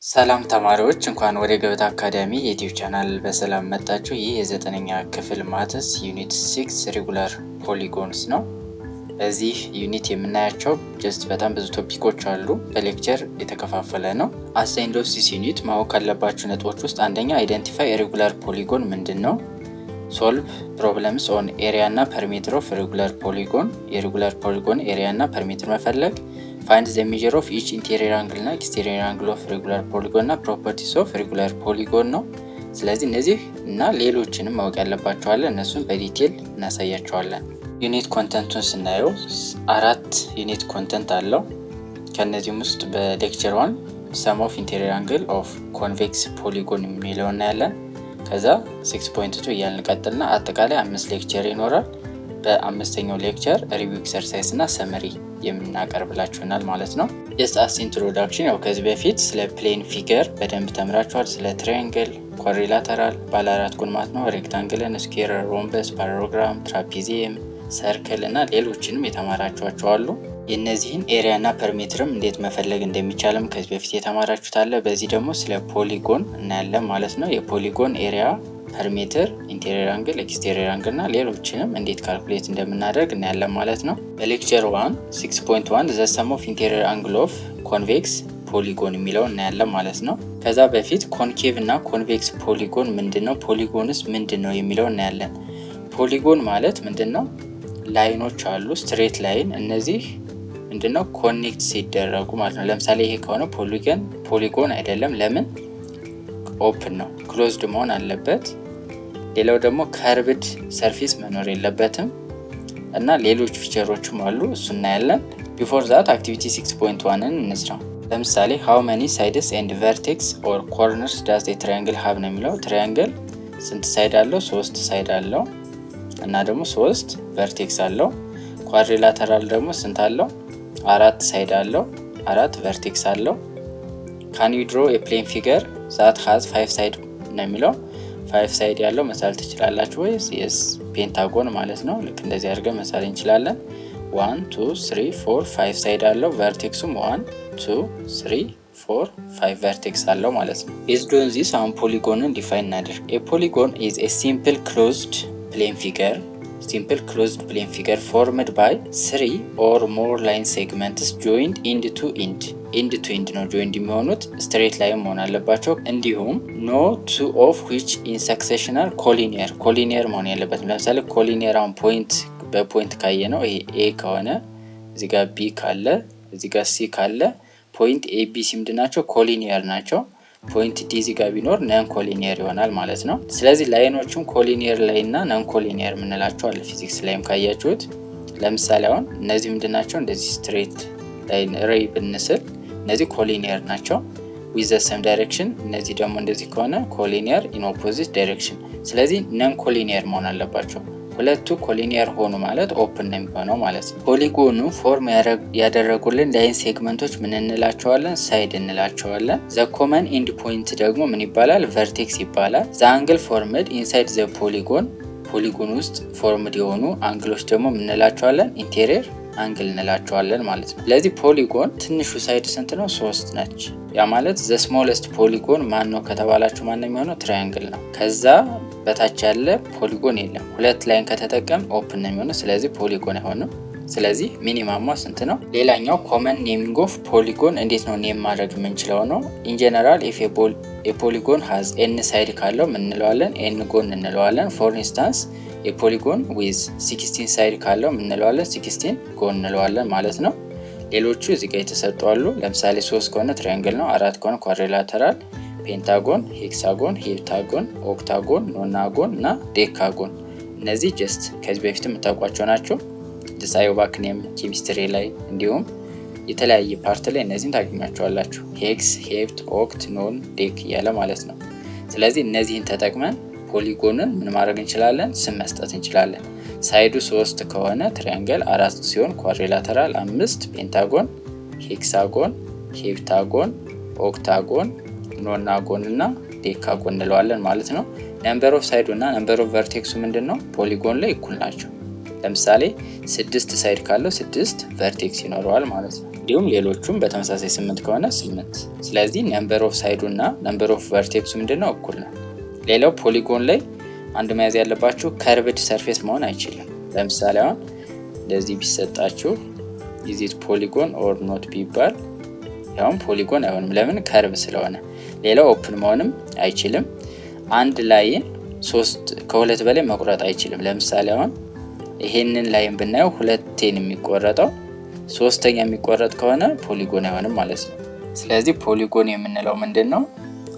ሰላም ተማሪዎች እንኳን ወደ ገበታ አካዳሚ የዩቲዩብ ቻናል በሰላም መጣችሁ። ይህ የዘጠነኛ ክፍል ማትስ ዩኒት 6 ሬጉላር ፖሊጎንስ ነው። በዚህ ዩኒት የምናያቸው በጣም ብዙ ቶፒኮች አሉ። በሌክቸር የተከፋፈለ ነው። አት ዘ ኤንድ ኦፍ ዚስ ዩኒት ማወቅ ካለባችሁ ነጥቦች ውስጥ አንደኛ አይደንቲፋይ ሬጉላር ፖሊጎን ምንድን ነው፣ ሶልቭ ፕሮብለምስ ኦን ኤሪያ እና ፐሪሜትር ኦፍ ሬጉላር ፖሊጎን፣ የሬጉላር ፖሊጎን ኤሪያ እና ፐሪሜትር መፈለግ፣ ፋይንድ ዘ ሜጀር ኦፍ ኢች ኢንቴሪየር አንግል እና ኤክስቴሪየር አንግል ኦፍ ሬጉላር ፖሊጎን እና ፕሮፐርቲስ ኦፍ ሬጉላር ፖሊጎን ነው። ስለዚህ እነዚህ እና ሌሎችንም ማወቅ ያለባቸዋለን። እነሱን በዲቴል እናሳያቸዋለን። ዩኒት ኮንተንቱን ስናየው 4 ዩኒት ኮንተንት አለው። ከነዚህም ውስጥ በሌክቸር 1 ሰም ኦፍ ኢንቴሪየር አንግል ኦፍ ኮንቬክስ ፖሊጎን የሚለው እናያለን። ከዛ 6.2 እያልን ቀጥልና አጠቃላይ 5 ሌክቸር ይኖራል። በአምስተኛው ሌክቸር ሪቪው ኤክሰርሳይዝ እና ሰመሪ የምናቀርብላችሁናል ማለት ነው። ጀስት አስ ኢንትሮዳክሽን ያው ከዚህ በፊት ስለ ፕሌን ፊገር በደንብ ተምራችኋል። ስለ ትራያንግል፣ ኳድሪላተራል፣ ባለ 4 ጎን ማለት ነው፣ ሬክታንግልን፣ ስኩዌር፣ ሮምበስ፣ ፓራሎግራም፣ ትራፒዚየም፣ ሰርክል እና ሌሎችንም የተማራችኋቸው አሉ። የእነዚህን ኤሪያ እና ፐሪሜትርም እንዴት መፈለግ እንደሚቻልም ከዚህ በፊት የተማራችሁት አለ። በዚህ ደግሞ ስለ ፖሊጎን እናያለን ማለት ነው። የፖሊጎን ኤሪያ፣ ፐሪሜትር፣ ኢንቴሪየር አንግል፣ ኤክስቴሪየር አንግል እና ሌሎችንም እንዴት ካልኩሌት እንደምናደርግ እናያለን ማለት ነው። በሌክቸር 1 6.1 ዘ ሰም ኦፍ ኢንቴሪየር አንግል ኦፍ ኮንቬክስ ፖሊጎን የሚለው እናያለን ማለት ነው። ከዛ በፊት ኮንኬቭ እና ኮንቬክስ ፖሊጎን ምንድነው፣ ፖሊጎንስ ምንድነው የሚለው እናያለን። ፖሊጎን ማለት ምንድነው? ላይኖች አሉ፣ ስትሬት ላይን። እነዚህ ምንድነው ኮኔክት ሲደረጉ ማለት ነው። ለምሳሌ ይሄ ከሆነ ፖሊጎን አይደለም። ለምን? ኦፕን ነው፣ ክሎዝድ መሆን አለበት። ሌላው ደግሞ ከርብድ ሰርፌስ መኖር የለበትም እና ሌሎች ፊቸሮችም አሉ፣ እሱ እናያለን። ቢፎር ዛት አክቲቪቲ 6.1ን እንስራ። ለምሳሌ ሃው መኒ ሳይድስ ኤንድ ቨርቴክስ ኦር ኮርነርስ ዳዝ ኤ ትራያንግል ሃቭ ነው የሚለው። ትራያንግል ስንት ሳይድ አለው? 3 ሳይድ አለው እና ደግሞ 3 ቨርቴክስ አለው። ኳድሪላተራል ደግሞ ስንት አለው? 4 ሳይድ አለው፣ 4 ቨርቴክስ አለው። ካን ዩ ድሮ ኤ ፕሌን ፊገር ዛት ሃዝ 5 ሳይድ ነው የሚለው። 5 ሳይድ ያለው መሳል ትችላላችሁ ወይስ? የስ ፔንታጎን ማለት ነው። ልክ እንደዚህ አድርገን መሳል እንችላለን። 1 2 3 4 5 ሳይድ አለው። ቨርቴክሱም 1 2 3 4 5 ቨርቴክስ አለው ማለት ነው። ቤዝድ ኦን ዚስ አሁን ፖሊጎንን ዲፋይን እናድርግ። ኤ ፖሊጎን ኢዝ ኤ ሲምፕል ክሎዝድ ፕሌን ፊገር formed by 3 or more line segments joined end to end ነው joined የሚሆኑት ስትሬት ላይን መሆን አለባቸው። እንዲሁም no two of which in succession are collinear መሆን ያለበትም። ለምሳሌ ኮሊኒየር አሁን በፖይንት ካየ ነው። ይሄ A ከሆነ እዚህ ጋር B ካለ እዚህ ጋር C ካለ ፖይንት A B C ምንድናቸው? ኮሊኒየር ናቸው። ፖይንት ዲ እዚህ ጋር ቢኖር ነን ኮሊኒየር ይሆናል ማለት ነው። ስለዚህ ላይኖቹም ኮሊኒየር ላይ እና ነን ኮሊኒየር የምንላቸው አለ ፊዚክስ ላይም ካያችሁት። ለምሳሌ አሁን እነዚህ ምንድናቸው? እንደዚህ ስትሬት ላይን ሬይ ብንስል እነዚህ ኮሊኒየር ናቸው with the same direction። እነዚህ ደግሞ እንደዚህ ከሆነ ኮሊኒየር in opposite direction። ስለዚህ ነን ኮሊኒየር መሆን አለባቸው። ሁለቱ ኮሊኒየር ሆኑ ማለት ኦፕን ነው የሚሆነው ማለት ነው። ፖሊጎኑ ፎርም ያደረጉልን ላይን ሴግመንቶች ምን እንላቸዋለን? ሳይድ እንላቸዋለን። ዘ ኮመን ኤንድ ፖይንት ደግሞ ምን ይባላል? ቨርቴክስ ይባላል። ዘ አንግል ፎርምድ ኢንሳይድ ዘ ፖሊጎን ውስጥ ፎርምድ የሆኑ አንግሎች ደግሞ ምን እንላቸዋለን? ኢንቴሪየር አንግል እንላቸዋለን ማለት ነው። ስለዚህ ፖሊጎን ትንሹ ሳይድ ስንት ነው? 3 ነች። ያ ማለት ዘ ስሞለስት ፖሊጎን ማን ነው ከተባላችሁ ማን ነው የሚሆነው? ትራያንግል ነው። ከዛ በታች ያለ ፖሊጎን የለም። 2 ላይን ከተጠቀም ኦፕን ነው የሚሆነው። ስለዚህ ፖሊጎን አይሆንም። ስለዚህ ሚኒማሟ ስንት ነው? ሌላኛው ኮመን ኔሚንግ ኦፍ ፖሊጎን እንዴት ነው ኔም ማድረግ የምንችለው ነው። ኢን ጀነራል ኢፍ ኤ ፖሊጎን ሃዝ ኤን ሳይድ ካለው ምን እንለዋለን? ኤን ጎን እንለዋለን። ፎር ኢንስታንስ የፖሊጎን ዊዝ 16 ሳይድ ካለው ምን እንለዋለን? 16 ጎን እንለዋለን ማለት ነው። ሌሎቹ እዚህ ጋር የተሰጡ አሉ። ለምሳሌ 3 ከሆነ ትራያንግል ነው፣ 4 ከሆነ ኳድሪላተራል፣ ፔንታጎን፣ ሄክሳጎን፣ ሄፕታጎን፣ ኦክታጎን፣ ኖናጎን እና ዴካጎን። እነዚህ ጀስት ከዚህ በፊት የምታውቋቸው ናቸው። ዲሳዮባክኔም ኬሚስትሪ ላይ እንዲሁም የተለያየ ፓርት ላይ እነዚህን ታገኟቸዋላችሁ። ሄክስ፣ ሄፕት፣ ኦክት፣ ኖን፣ ዴክ እያለ ማለት ነው። ስለዚህ እነዚህን ተጠቅመን ፖሊጎንን ምን ማድረግ እንችላለን? ስም መስጠት እንችላለን። ሳይዱ 3 ከሆነ ትራያንግል 4 ሲሆን ኳድሪላተራል 5፣ ፔንታጎን፣ ሄክሳጎን፣ ሄፕታጎን፣ ኦክታጎን፣ ኖናጎን እና ዴካጎን እንለዋለን ማለት ነው። ነምበር ኦፍ ሳይዱ እና ነምበር ኦፍ ቨርቴክሱ ምንድነው? ፖሊጎን ላይ እኩል ናቸው። ለምሳሌ 6 ሳይድ ካለው 6 ቨርቴክስ ይኖረዋል ማለት ነው። እንዲሁም ሌሎቹም በተመሳሳይ 8 ከሆነ 8። ስለዚህ ነምበር ኦፍ ሳይዱ እና ነምበር ኦፍ ቨርቴክሱ ምንድነው እኩል ነው። ሌላው ፖሊጎን ላይ አንድ መያዝ ያለባችሁ ከርቭድ ሰርፌስ መሆን አይችልም። ለምሳሌ አሁን እንደዚህ ቢሰጣችሁ ኢዚት ፖሊጎን ኦር ኖት ቢባል ያው ፖሊጎን አይሆንም። ለምን? ከርቭ ስለሆነ። ሌላው ኦፕን መሆንም አይችልም። አንድ ላይን ከሁለት በላይ መቁረጥ አይችልም። ለምሳሌ አሁን ይሄንን ላይን ብናየው ሁለቴን የሚቆረጠው ሶስተኛ የሚቆረጥ ከሆነ ፖሊጎን አይሆንም ማለት ነው። ስለዚህ ፖሊጎን የምንለው ምንድነው?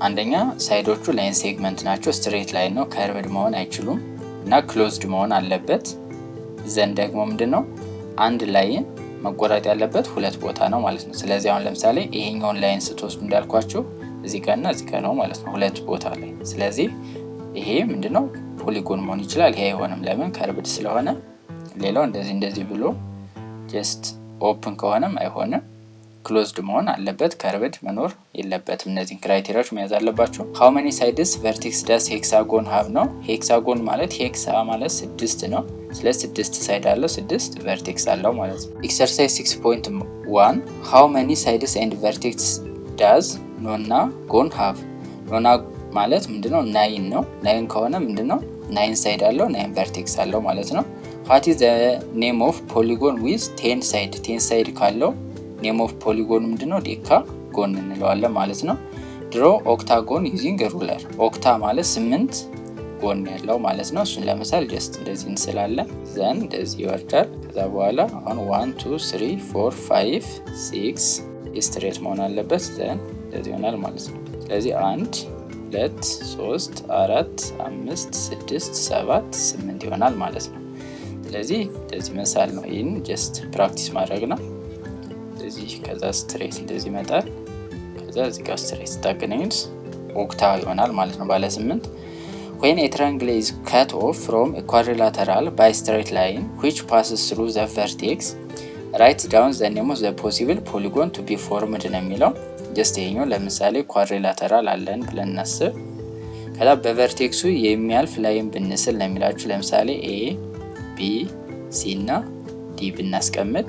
አንደኛ ሳይዶቹ ላይን ሴግመንት ናቸው፣ ስትሬት ላይን ነው፣ ከርቭድ መሆን አይችሉም እና ክሎዝድ መሆን አለበት። ዘንድ ደግሞ ምንድነው? አንድ ላይን መቆረጥ ያለበት ሁለት ቦታ ነው ማለት ነው። ስለዚህ አሁን ለምሳሌ ይሄኛውን ላይን ስትወስዱ እንዳልኳችሁ እዚህ ጋርና እዚህ ጋር ነው ማለት ነው፣ ሁለት ቦታ ላይ። ስለዚህ ይሄ ምንድነው? ፖሊጎን መሆን ይችላል። ይሄ አይሆንም። ለምን? ከርቭድ ስለሆነ። ሌላው እንደዚህ ብሎ ጀስት ኦፕን ከሆነም አይሆንም፣ ክሎዝድ መሆን አለበት፣ ከርቭድ መኖር የለበትም። እነዚህን ክራይቴሪያዎች መያዝ አለባቸው። ሃው መኒ ሳይድስ ቨርቴክስ ዳስ ሄክሳጎን ሃቭ ነው። ሄክሳጎን ማለት ሄክሳ ማለት 6 ነው። ስለዚህ 6 ሳይድ አለው፣ 6 ቨርቴክስ አለው ማለት ነው። ኤክሰርሳይዝ 6.1 ሃው መኒ ሳይድስ ኤንድ ቨርቴክስ ዳዝ ኖና ጎን ሃቭ። ኖና ማለት ምንድነው? 9 ነው። 9 ከሆነ ምንድነው? 9 ሳይድ አለው፣ 9 ቨርቴክስ አለው ማለት ነው። what is the name of polygon with 10 side? 10 ሳይድ ካለው ኔም ኦፍ ፖሊጎን ምንድነው? ዴካጎን እንለዋለን ማለት ነው። ድሮ ኦክታጎን ዩዚንግ ሩለር። ኦክታ ማለት 8 ጎን ያለው ማለት ነው። እሱን ለምሳሌ ጀስት እንደዚህ እንስላለን። ዘን እንደዚህ ይወርዳል። ከዛ በኋላ አሁን 1 2 3 4 5 6 ስትሬት መሆን አለበት። ዘን እንደዚህ ይሆናል ማለት ነው። ስለዚህ 1 2 3 4 5 6 7 8 ይሆናል ማለት ነው። ስለዚህ እንደዚህ መሳል ነው። ይሄን ጀስት ፕራክቲስ ማድረግ ነው። ስለዚህ ከዛ ስትሬት እንደዚህ ይመጣል። ከዛ እዚህ ጋር ስትሬት ታገናኙት ኦክታ ይሆናል ማለት ነው፣ ባለ 8። when a triangle is cut off from a quadrilateral by straight line which passes through the vertex write down the name of the possible polygon to be formed ነው የሚለው። ጀስት ይሄኛው ለምሳሌ ኳድሪላተራል አለን ብለን እናስብ። ከዛ በቨርቴክሱ የሚያልፍ ላይን ብንስል ነው የሚላችሁ። ለምሳሌ ኤ ቢ ሲ እና ዲ ብናስቀምጥ፣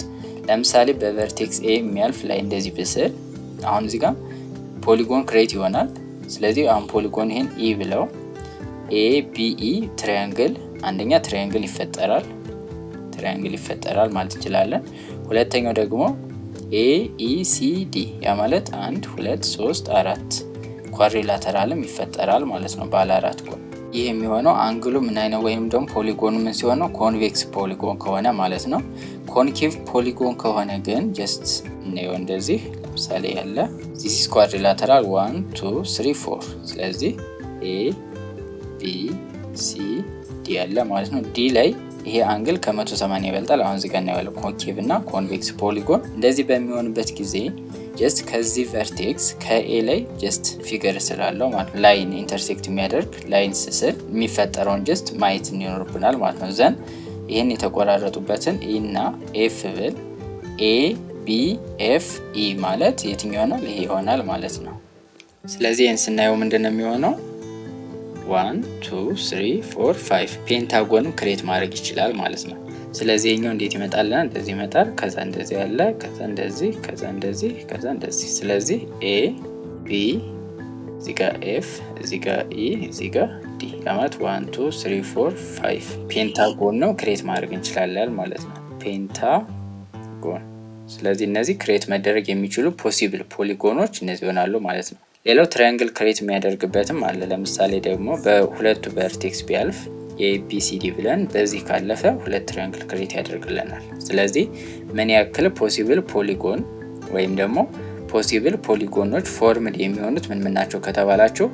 ለምሳሌ በቨርቴክስ ኤ የሚያልፍ ላይ እንደዚህ ብስል አሁን እዚህ ጋር ፖሊጎን ክሬት ይሆናል። ስለዚህ አሁን ፖሊጎን ይሄን ኢ ብለው ኤ ቢ ኢ ትራያንግል፣ አንደኛ ትራያንግል ይፈጠራል ማለት እንችላለን። ሁለተኛው ደግሞ ኤ ኢ ሲ ዲ ያ ማለት 1 2 3 4 ኳድሪላተራልም ይፈጠራል ማለት ነው፣ ባለ 4 ጎን። ይህ የሚሆነው አንግሉ ምን አይነት ወይም ደግሞ ፖሊጎኑ ምን ሲሆን ነው? ኮንቬክስ ፖሊጎን ከሆነ ማለት ነው። ኮንኬቭ ፖሊጎን ከሆነ ግን ጀስት ነው እንደዚህ ለምሳሌ ያለ this is quadrilateral 1 2 3 4 ስለዚህ ኤ ቢ ሲ ዲ ያለ ማለት ነው። ዲ ላይ ይሄ አንግል ከ180 ይበልጣል። አሁን እዚህ ጋር እናየዋለን ኮንኬቭ እና ኮንቬክስ ፖሊጎን። እንደዚህ በሚሆንበት ጊዜ ጀስት ከዚህ ቨርቴክስ ከኤ ላይ ጀስት ፊገር ስላለው ማለት ላይን ኢንተርሴክት የሚያደርግ ላይን ስስል የሚፈጠረውን ጀስት ማየት ይኖርብናል ማለት ነው። ዘን ይህን የተቆራረጡበትን ኢ እና ኤፍ ብል ኤ ቢ ኤፍ ኢ ማለት የትኛው ይሆናል? ይሄ ይሆናል ማለት ነው። ስለዚህ ይህን ስናየው ምንድን ነው የሚሆነው? 1 2 3 4 5 ፔንታጎንም ክሬት ማድረግ ይችላል ማለት ነው። ስለዚህ ይሄኛው እንዴት ይመጣልና እንደዚህ ይመጣል። ከዛ እንደዚህ ያለ፣ ከዛ እንደዚህ፣ ከዛ እንደዚህ፣ ከዛ እንደዚህ። ስለዚህ ኤ ቢ እዚህ ጋር ኤፍ እዚህ ጋር ኢ እዚህ ጋር ዲ ማለት 1 2 3 4 5 ፔንታጎን ነው ክሬት ማድረግ እንችላለን ማለት ነው። ፔንታጎን። ስለዚህ እነዚህ ክሬት መደረግ የሚችሉ ፖሲብል ፖሊጎኖች እነዚህ ይሆናሉ ማለት ነው። ሌላው ትራያንግል ክሬት የሚያደርግበትም አለ። ለምሳሌ ደግሞ በሁለቱ ቨርቴክስ ቢያልፍ የኤቢሲዲ ብለን በዚህ ካለፈ ሁለት ትራያንግል ክሬት ያደርግልናል። ስለዚህ ምን ያክል ፖሲብል ፖሊጎን ወይም ደግሞ ፖሲብል ፖሊጎኖች ፎርምድ የሚሆኑት ምን ናቸው ከተባላችሁ፣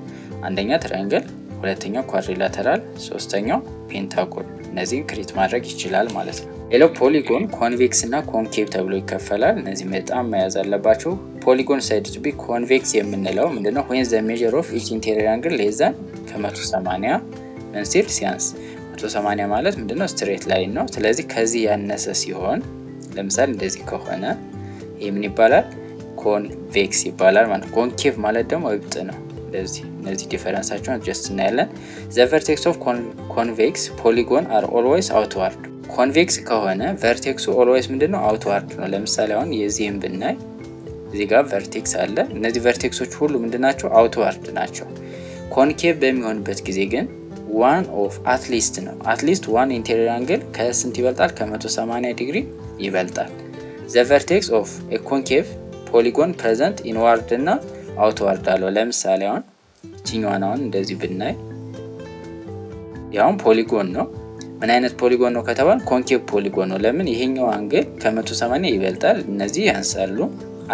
አንደኛ ትራያንግል፣ ሁለተኛው ኳድሪላተራል፣ ሶስተኛው ፔንታጎን እነዚህን ክሬት ማድረግ ይችላል ማለት ነው። ሌላው ፖሊጎን ኮንቬክስ እና ኮንኬቭ ተብሎ ይከፈላል። እነዚህ በጣም መያዝ አለባቸው። ፖሊጎን ሳይድ ቱ ቢ ኮንቬክስ የምንለው ምንድነው? when the measure of each interior angle less than ከ180 መንስቲል ሲያንስ 180 ማለት ምንድነው? ስትሬት ላይን ነው። ስለዚህ ከዚህ ያነሰ ሲሆን ለምሳሌ እንደዚህ ከሆነ ይሄ ምን ይባላል? ኮንቬክስ ይባላል ማለት ነው። ኮንኬቭ ማለት ደግሞ እብጥ ነው። ስለዚህ እነዚህ ዲፈረንሳቸውን ጀስት እናያለን። the vertex of convex polygon are always outward ኮንቬክስ ከሆነ ቨርቴክሱ ኦልዌይስ ምንድነው አውትዋርድ ነው። ለምሳሌ አሁን የዚህን ብናይ እዚህ ጋር ቨርቴክስ አለ። እነዚህ ቨርቴክሶች ሁሉ ምንድናቸው አውትዋርድ ናቸው። ኮንኬቭ በሚሆንበት ጊዜ ግን ዋን ኦፍ አትሊስት ነው። አትሊስት ዋን ኢንቴሪየር አንግል ከስንት ይበልጣል? ከ180 ዲግሪ ይበልጣል። ዘ ቨርቴክስ ኦፍ ኤ ኮንኬቭ ፖሊጎን ፕሬዘንት ኢንዋርድ እና አውትዋርድ አለው። ለምሳሌ አሁን እቺኛዋን አሁን እንደዚህ ብናይ ያውን ፖሊጎን ነው። ምን አይነት ፖሊጎን ነው ከተባል ኮንኬቭ ፖሊጎን ነው። ለምን? ይሄኛው አንግል ከ180 ይበልጣል፣ እነዚህ ያንሳሉ።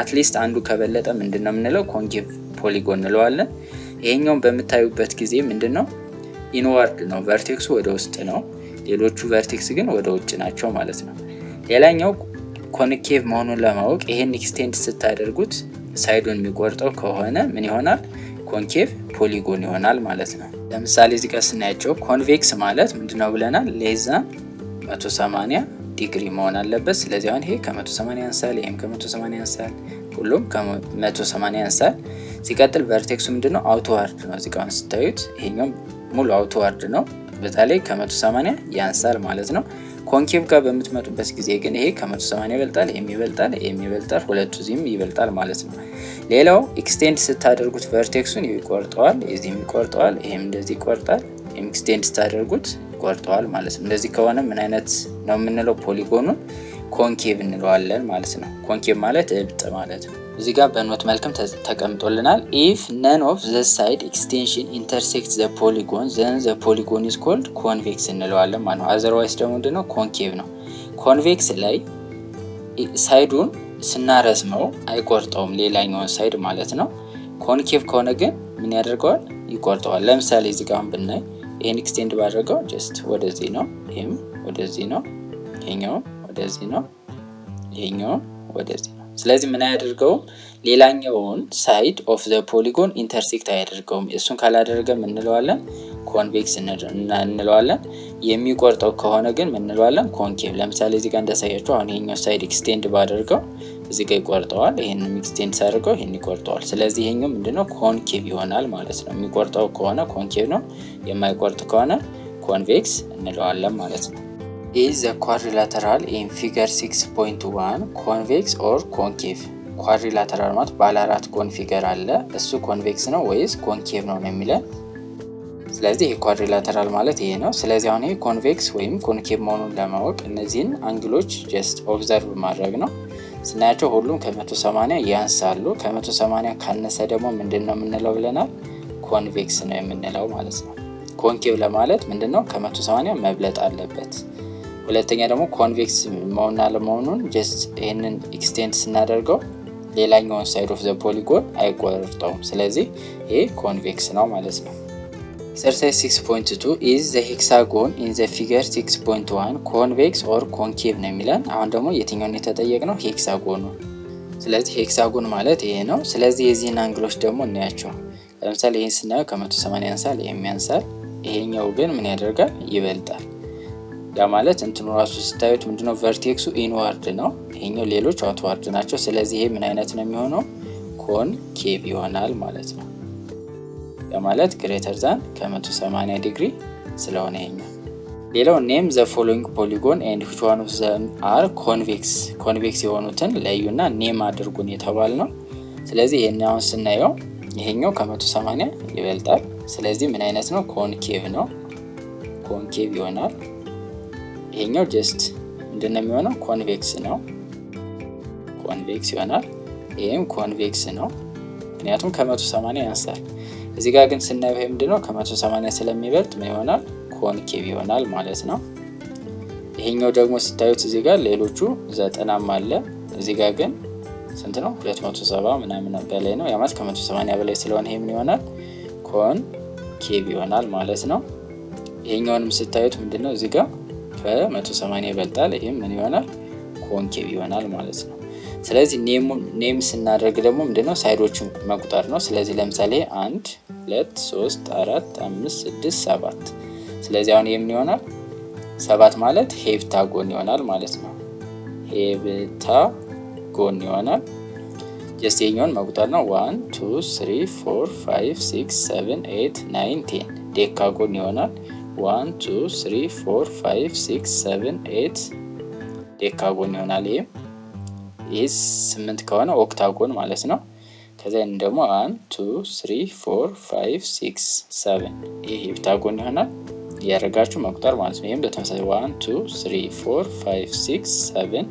አትሊስት አንዱ ከበለጠ ምንድነው የምንለው? ኮንኬቭ ፖሊጎን እንለዋለን። ይሄኛውን በምታዩበት ጊዜ ምንድነው ኢንዋርድ ነው፣ ቨርቴክሱ ወደ ውስጥ ነው። ሌሎቹ ቨርቴክስ ግን ወደ ውጭ ናቸው ማለት ነው። ሌላኛው ኮንኬቭ መሆኑን ለማወቅ ይሄን ኤክስቴንድ ስታደርጉት ሳይዱን የሚቆርጠው ከሆነ ምን ይሆናል? ኮንኬቭ ፖሊጎን ይሆናል ማለት ነው። ለምሳሌ እዚህ ጋር ስናያቸው ኮንቬክስ ማለት ምንድነው ብለናል? ሌዛ 180 ዲግሪ መሆን አለበት። ስለዚህ አሁን ይሄ ከ180 ያንሳል፣ ይሄም ከ180 ያንሳል፣ ሁሉም ከ180 ያንሳል። ሲቀጥል ቨርቴክሱ ምንድነው አውትዋርድ ነው። እዚህ ጋር ስታዩት ይሄኛው ሙሉ አውትዋርድ ነው፣ በተለይ ከ180 ያንሳል ማለት ነው። ኮንኬቭ ጋር በምትመጡበት ጊዜ ግን ይሄ ከ180 ይበልጣል፣ ይሄም ይበልጣል፣ ሁለቱ እዚህም ይበልጣል ማለት ነው። ሌላው ኤክስቴንድ ስታደርጉት ቨርቴክሱን ይቆርጠዋል፣ እዚህም ይቆርጠዋል፣ ይሄም እንደዚህ ይቆርጣል። ኤክስቴንድ ስታደርጉት ይቆርጠዋል ማለት ነው። እንደዚህ ከሆነ ምን አይነት ነው የምንለው? ፖሊጎኑን ኮንኬቭ እንለዋለን ማለት ነው። ኮንኬቭ ማለት እብጥ ማለት ነው። እዚህ ጋር በኖት መልክም ተቀምጦልናል። ኢፍ ነን ኦፍ ዘ ሳይድ ኤክስቴንሽን ኢንተርሴክት ዘ ፖሊጎን ዘን ዘ ፖሊጎን ኢዝ ኮልድ ኮንቬክስ እንለዋለን ማለት ነው። አዘርዋይስ ደግሞ ምንድነው? ኮንኬቭ ነው። ኮንቬክስ ላይ ሳይዱን ስናረዝመው አይቆርጠውም፣ ሌላኛውን ሳይድ ማለት ነው። ኮንኬቭ ከሆነ ግን ምን ያደርገዋል? ይቆርጠዋል። ለምሳሌ እዚህ ጋር ብናይ ይሄን ኤክስቴንድ ባደረገው ጀስት ወደዚህ ነው፣ ይሄም ወደዚህ ነው፣ ይሄኛው ወደዚህ ነው፣ ይሄኛው ወደዚህ ነው። ስለዚህ ምን አያደርገውም? ሌላኛውን ሳይድ ኦፍ ዘ ፖሊጎን ኢንተርሴክት አያደርገውም። እሱን ካላደረገ ምን እንለዋለን? ኮንቬክስ እንለዋለን። የሚቆርጠው ከሆነ ግን ምን እንለዋለን? ኮንኬቭ። ለምሳሌ እዚህ ጋር እንዳሳያችሁ አሁን ይሄኛው ሳይድ ኤክስቴንድ ባደርገው እዚህ ጋር ይቆርጠዋል፣ ይሄንን ኤክስቴንድ ሳደርገው ይሄን ይቆርጠዋል። ስለዚህ ይሄኛው ምንድነው? ኮንኬቭ ይሆናል ማለት ነው። የሚቆርጠው ከሆነ ኮንኬቭ ነው፣ የማይቆርጥ ከሆነ ኮንቬክስ እንለዋለን ማለት ነው። is the quadrilateral in figure 6.1 convex or concave? ኳድሪላተራል ማለት ባለ አራት ጎን ፊገር አለ፣ እሱ ኮንቬክስ ነው ወይስ ኮንኬቭ ነው የሚለን። ስለዚህ ይሄ ኳድሪላተራል ማለት ይሄ ነው። ስለዚህ አሁን ይሄ ኮንቬክስ ወይም ኮንኬቭ መሆኑን ለማወቅ እነዚህን አንግሎች ጀስት ኦብዘርቭ ማድረግ ነው። ስናያቸው ሁሉም ከ180 ያንሳሉ። ከ180 ካነሰ ደግሞ ምንድነው የምንለው ብለናል? ኮንቬክስ ነው የምንለው ማለት ነው። ኮንኬቭ ለማለት ምንድነው? ከ180 መብለጥ አለበት። ሁለተኛ ደግሞ ኮንቬክስ መሆንና ለመሆኑን ጀስት ይሄንን ኤክስቴንድ ስናደርገው ሌላኛውን ሳይድ ኦፍ ዘ ፖሊጎን አይቆርጠውም። ስለዚህ ይሄ ኮንቬክስ ነው ማለት ነው። ኤክሰርሳይዝ 6.2 is the hexagon in the figure 6.1 convex or concave ነው የሚለን። አሁን ደግሞ የትኛውን የተጠየቅነው? ሄክሳጎኑ። ስለዚህ ሄክሳጎን ማለት ይሄ ነው። ስለዚህ የዚህን አንግሎች ደግሞ እናያቸው። ለምሳሌ ይሄን ስናየው ከ180 ያንሳል፣ ይሄም ያንሳል። ይሄኛው ግን ምን ያደርጋል? ይበልጣል። ያ ማለት እንትኑ ራሱ ስታዩት ምንድነው? ቨርቴክሱ ኢንዋርድ ነው፣ ይሄኛው ሌሎች አውትዋርድ ናቸው። ስለዚህ ይሄ ምን አይነት ነው የሚሆነው? ኮንኬቭ ይሆናል ማለት ነው። ያ ማለት ግሬተር ዛን ከ180 ዲግሪ ስለሆነ ይሄኛው። ሌላው ኔም ዘ ፎሎዊንግ ፖሊጎን ኤንድ which one of them are convex? ኮንቬክስ የሆኑትን ለዩና ኔም አድርጉን የተባል ነው። ስለዚህ ይሄን አሁን ስናየው ይሄኛው ከ180 ይበልጣል። ስለዚህ ምን አይነት ነው? ኮንኬቭ ነው፣ ኮንኬቭ ይሆናል። ይሄኛው ጀስት ምንድነው የሚሆነው? ኮንቬክስ ነው፣ ኮንቬክስ ይሆናል። ይሄም ኮንቬክስ ነው፣ ምክንያቱም ከ180 ያንሳል። እዚህ ጋር ግን ስናየው ይሄ ምንድነው? ከ180 ስለሚበልጥ ምን ይሆናል? ኮንኬቭ ይሆናል ማለት ነው። ይሄኛው ደግሞ ስታዩት እዚህ ጋር ሌሎቹ 90 አለ፣ እዚህ ጋር ግን ስንት ነው? 270 ምናምን በላይ ነው። ያ ማለት ከ180 በላይ ስለሆነ ይሄ ምን ይሆናል? ኮንኬቭ ይሆናል ማለት ነው። ይሄኛውንም ስታዩት ምንድነው? እዚህ ጋር ከ180 ይበልጣል፣ ይሄም ምን ይሆናል? ኮንኬቭ ይሆናል ማለት ነው። ስለዚህ ኔም ስናደርግ ደግሞ ምንድነው? ሳይዶቹን መቁጠር ነው። ስለዚህ ለምሳሌ 1 2 3 4 5 6 7። ስለዚህ አሁን ይሄ ምን ይሆናል? 7 ማለት ሄፕታጎን ይሆናል ማለት ነው። ሄፕታጎን ይሆናል። ጀስት የኛውን መቁጠር ነው። 1 2 3 4 5 6 7 8 9 10 ዴካጎን ይሆናል። 1 2 3 4 5 6 7 8 ዴካጎን ይሆናል። ይሄ 8 ከሆነ ኦክታጎን ማለት ነው። ከዛ ደግሞ 1 2 3 4 5 6 7 ይሄ ሄፕታጎን ይሆናል። ያረጋችሁ መቁጠር ማለት ነው። ይሄም በተመሳሳይ 1 2 3 4 5 6 7